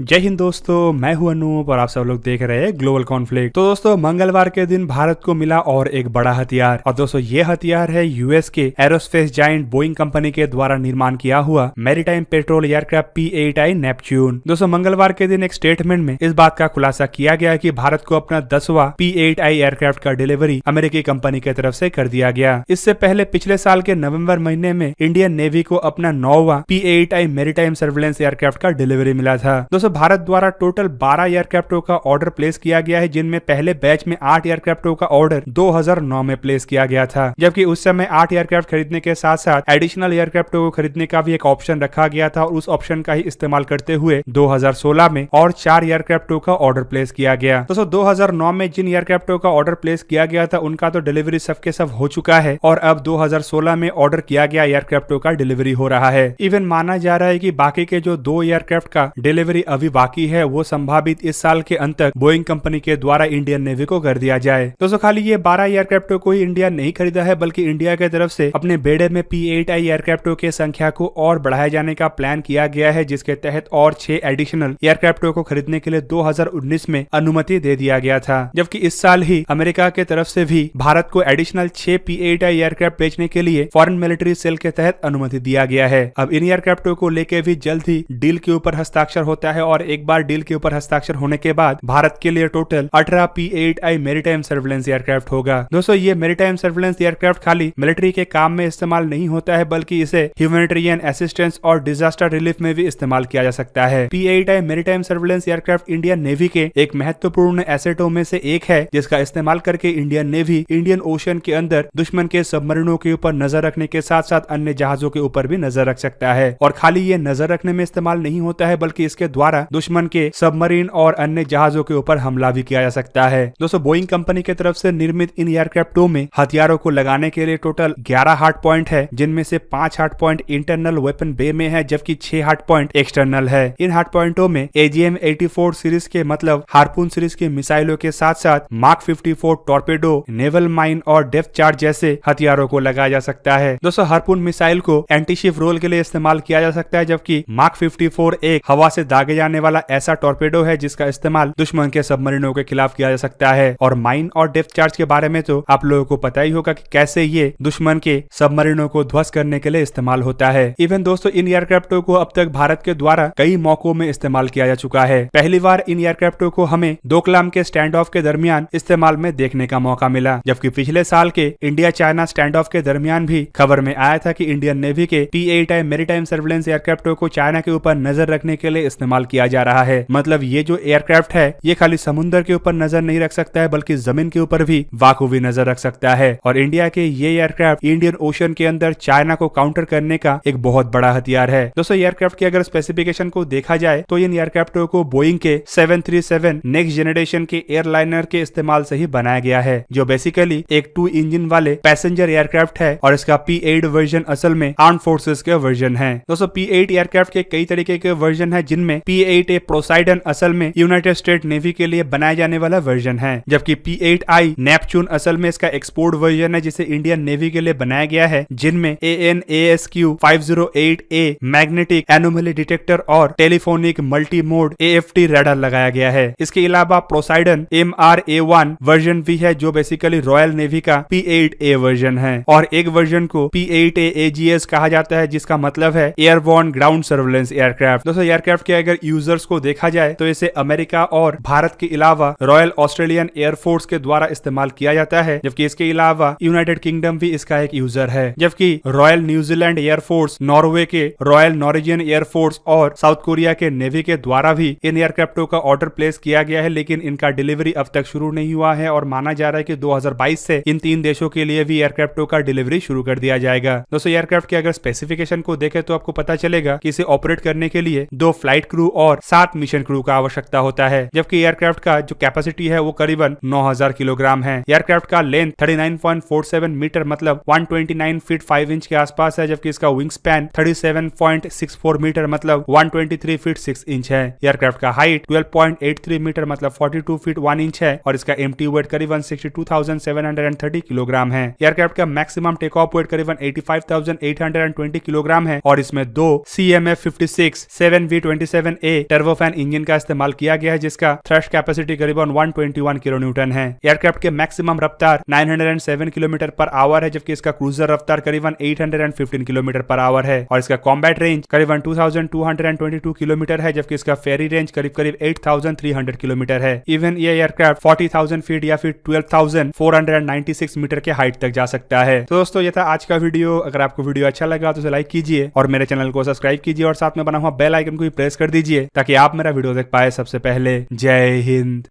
जय हिंद दोस्तों, मैं हूं अनूप और आप सब लोग देख रहे हैं ग्लोबल कॉन्फ्लिक्ट। तो दोस्तों, मंगलवार के दिन भारत को मिला और एक बड़ा हथियार। और दोस्तों, ये हथियार है यूएस के एरोस्पेस जायंट बोइंग कंपनी के द्वारा निर्माण किया हुआ maritime petrol aircraft P-8I Neptune. दोस्तों, मंगलवार के दिन एक स्टेटमेंट में इस बात का खुलासा किया गया कि भारत को अपना 10वां P-8I एयरक्राफ्ट का डिलीवरी अमेरिकी कंपनी की तरफ से कर दिया गया। इससे पहले पिछले साल के नवंबर महीने में इंडियन नेवी को अपना 9वां P-8I मैरीटाइम सर्विलेंस एयरक्राफ्ट का डिलीवरी मिला था। दोस्तों, भारत द्वारा टोटल 12 एयरक्राफ्टों का ऑर्डर प्लेस किया गया है, जिनमें पहले बैच में 8 एयरक्राफ्टों का ऑर्डर 2009 में प्लेस किया गया था, जबकि उस समय 8 एयरक्राफ्ट खरीदने के साथ साथ एडिशनल एयरक्राफ्टों को खरीदने का भी एक ऑप्शन रखा गया था और उस ऑप्शन का ही इस्तेमाल करते हुए 2016 में और 4 एयरक्राफ्टों का ऑर्डर प्लेस किया गया। दोस्तों, 2009 में जिन एयरक्राफ्टों का ऑर्डर प्लेस किया गया था उनका तो डिलीवरी सबके सब हो चुका है और अब 2016 में ऑर्डर किया गया एयरक्राफ्टों का डिलीवरी हो रहा है। इवन माना जा रहा है कि बाकी के जो 2 एयरक्राफ्ट का डिलीवरी अभी बाकी है वो संभावित इस साल के अंत तक बोइंग कंपनी के द्वारा इंडियन नेवी को कर दिया जाए। दोस्तों, खाली ये 12 एयरक्राफ्टों को ही इंडिया नहीं खरीदा है, बल्कि इंडिया की तरफ से अपने बेड़े में P-8I एयरक्राफ्टों के संख्या को और बढ़ाए जाने का प्लान किया गया है, जिसके तहत और 6 एडिशनल एयरक्राफ्टों को खरीदने के लिए 2019 में अनुमति दे दिया गया था। जबकि इस साल ही अमेरिका के तरफ से भी भारत को एडिशनल 6 P-8I एयरक्राफ्ट बेचने के लिए फॉरेन मिलिट्री सेल के तहत अनुमति दिया गया है। अब इन एयरक्राफ्टों को लेकर भी जल्द ही डील के ऊपर हस्ताक्षर होता है और एक बार डील के ऊपर हस्ताक्षर होने के बाद भारत के लिए total 18 P-8I maritime surveillance aircraft होगा। दोस्तों, ये मैरीटाइम सर्विलेंस एयरक्राफ्ट खाली मिलिट्री के काम में इस्तेमाल नहीं होता है, बल्कि इसे ह्यूमैनिटेरियन असिस्टेंस और डिजास्टर रिलीफ में भी इस्तेमाल किया जा सकता है। P-8I maritime surveillance aircraft Indian navy के एक महत्वपूर्ण एसेटों में से एक है, जिसका इस्तेमाल करके इंडियन नेवी इंडियन ओशन के अंदर दुश्मन के सबमरीनों के ऊपर नजर रखने के साथ साथ अन्य जहाजों के ऊपर भी नजर रख सकता है। और खाली ये नजर रखने में इस्तेमाल नहीं होता है, बल्कि इसके द्वारा दुश्मन के सबमरीन और अन्य जहाजों के ऊपर हमला भी किया जा सकता है। दोस्तों, बोइंग कंपनी की तरफ से निर्मित इन एयरक्राफ्टों में हथियारों को लगाने के लिए टोटल 11 हार्ड पॉइंट है, जिनमें से 5 हार्ड पॉइंट इंटरनल वेपन बे में है, जबकि 6 हार्ड पॉइंट एक्सटर्नल है। इन हार्ड पॉइंटों में AGM-84 सीरीज के मतलब हार्पून सीरीज के मिसाइलों के साथ साथ Mark 54 टॉर्पेडो, नेवल माइन और डेप्थ चार्ज जैसे हथियारों को लगाया जा सकता है। दोस्तों, हार्पून मिसाइल को एंटीशिप रोल के लिए इस्तेमाल किया जा सकता है, जबकि Mark 54 एक हवा से दागे जाने वाला ऐसा टॉर्पेडो है जिसका इस्तेमाल दुश्मन के सबमरीनों के खिलाफ किया जा सकता है। और माइन और डेप्थ चार्ज के बारे में तो आप लोगों को पता ही होगा कि कैसे ये दुश्मन के सबमरीनों को ध्वस्त करने के लिए इस्तेमाल होता है। इवन दोस्तों, इन एयरक्राफ्टों को अब तक भारत के द्वारा कई मौकों में इस्तेमाल किया जा चुका है। पहली बार इन एयरक्राफ्टों को हमें डोकलाम के स्टैंड ऑफ के दरमियान इस्तेमाल में देखने का मौका मिला, जबकि पिछले साल के इंडिया चाइना स्टैंड ऑफ के दरमियान भी खबर में आया था कि इंडियन नेवी के P-8I मैरीटाइम सर्विलेंस एयरक्राफ्टों को चाइना के ऊपर नजर रखने के लिए इस्तेमाल किया जा रहा है। मतलब ये जो एयरक्राफ्ट है ये खाली समुद्र के ऊपर नजर नहीं रख सकता है, बल्कि जमीन के ऊपर भी वाकूफी नजर रख सकता है। और इंडिया के ये एयरक्राफ्ट इंडियन ओशन के अंदर चाइना को काउंटर करने का एक बहुत बड़ा हथियार है। दोस्तों, एयरक्राफ्ट की अगर स्पेसिफिकेशन को देखा जाए तो इन एयरक्राफ्टों को बोइंग के 737 नेक्स्ट जनरेशन के एयरलाइनर के इस्तेमाल से ही बनाया गया है, जो बेसिकली एक 2 इंजन वाले पैसेंजर एयरक्राफ्ट है और इसका P-8 वर्जन असल में आर्म फोर्सेस के वर्जन है। दोस्तों, P-8 एयरक्राफ्ट के कई तरीके के वर्जन है, जिनमें P-8A पोसाइडन असल में यूनाइटेड स्टेट नेवी के लिए बनाया जाने वाला वर्जन है, जबकि P-8I नेपच्यून असल में इसका एक्सपोर्ट वर्जन है जिसे इंडियन नेवी के लिए बनाया गया है, जिनमें AN/ASQ 508A magnetic anomaly detector और telephonic multi mode AFT radar लगाया गया है। इसके अलावा पोसाइडन MRA1 वर्जन भी है, जो बेसिकली रॉयल नेवी का P-8A वर्जन है, और एक वर्जन को P-8A AGS कहा जाता है, जिसका मतलब है एयरबॉर्न ग्राउंड सर्विलेंस एयरक्राफ्ट। दोस्तों, एयरक्राफ्ट के अगर यूजर्स को देखा जाए तो इसे अमेरिका और भारत के अलावा रॉयल ऑस्ट्रेलियन एयरफोर्स के द्वारा इस्तेमाल किया जाता है, जबकि इसके अलावा यूनाइटेड किंगडम भी इसका एक यूजर है, जबकि रॉयल न्यूजीलैंड एयरफोर्स, नॉर्वे के रॉयल नॉर्वेजियन एयरफोर्स और साउथ कोरिया के नेवी के द्वारा भी इन एयरक्राफ्टों का ऑर्डर प्लेस किया गया है, लेकिन इनका डिलीवरी अब तक शुरू नहीं हुआ है और माना जा रहा है कि 2022 से इन 3 देशों के लिए भी एयरक्राफ्टों का डिलीवरी शुरू कर दिया जाएगा। दोस्तों, एयरक्राफ्ट के अगर स्पेसिफिकेशन को देखें तो आपको पता चलेगा कि इसे ऑपरेट करने के लिए 2 फ्लाइट क्रू और 7 मिशन क्रू का आवश्यकता होता है, जबकि एयरक्राफ्ट का जो कैपेसिटी है वो करीबन 9000 किलोग्राम है। एयरक्राफ्ट का लेंथ 39.47 मीटर मतलब 129 फीट 5 इंच के आसपास है, जबकि इसका विंग स्पैन 37.64 मीटर मतलब 123 फीट 6 इंच है। एयरक्राफ्ट का हाइट 12.83 मीटर मतलब 42 फीट 1 इंच है और इसका एम्प्टी वेट करीबन 62,730 किलोग्राम है। एयरक्राफ्ट का मैक्सिमम टेक ऑफ वेट करीबन 85,820 किलोग्राम है और इसमें 2 CMF-56 7V-27A ए टर्बोफैन इंजन का इस्तेमाल किया गया है, जिसका थ्रस्ट कैपेसिटी करीबन 121 किलो न्यूटन है। एयरक्राफ्ट के मैक्सिमम रफ्तार 907 किलोमीटर पर आवर है, जबकि इसका क्रूजर रफ्तार करीबन 815 किलोमीटर पर आवर है और इसका कॉम्बैट रेंज करीबन 2222 किलोमीटर है, जबकि इसका फेरी रेंज करीब 8300 किलोमीटर है। इवन ये एयरक्राफ्ट 40,000 फीट या फिर 12,496 मीटर के हाइट तक जा सकता है। तो दोस्तों ये था आज का वीडियो। अगर आपको वीडियो अच्छा लगा तो उसे लाइक कीजिए और मेरे चैनल को सब्सक्राइब कीजिए और साथ में बना हुआ बेल आइकन को भी प्रेस कर दीजिए ताकि आप मेरा वीडियो देख पाए सबसे पहले। जय हिंद।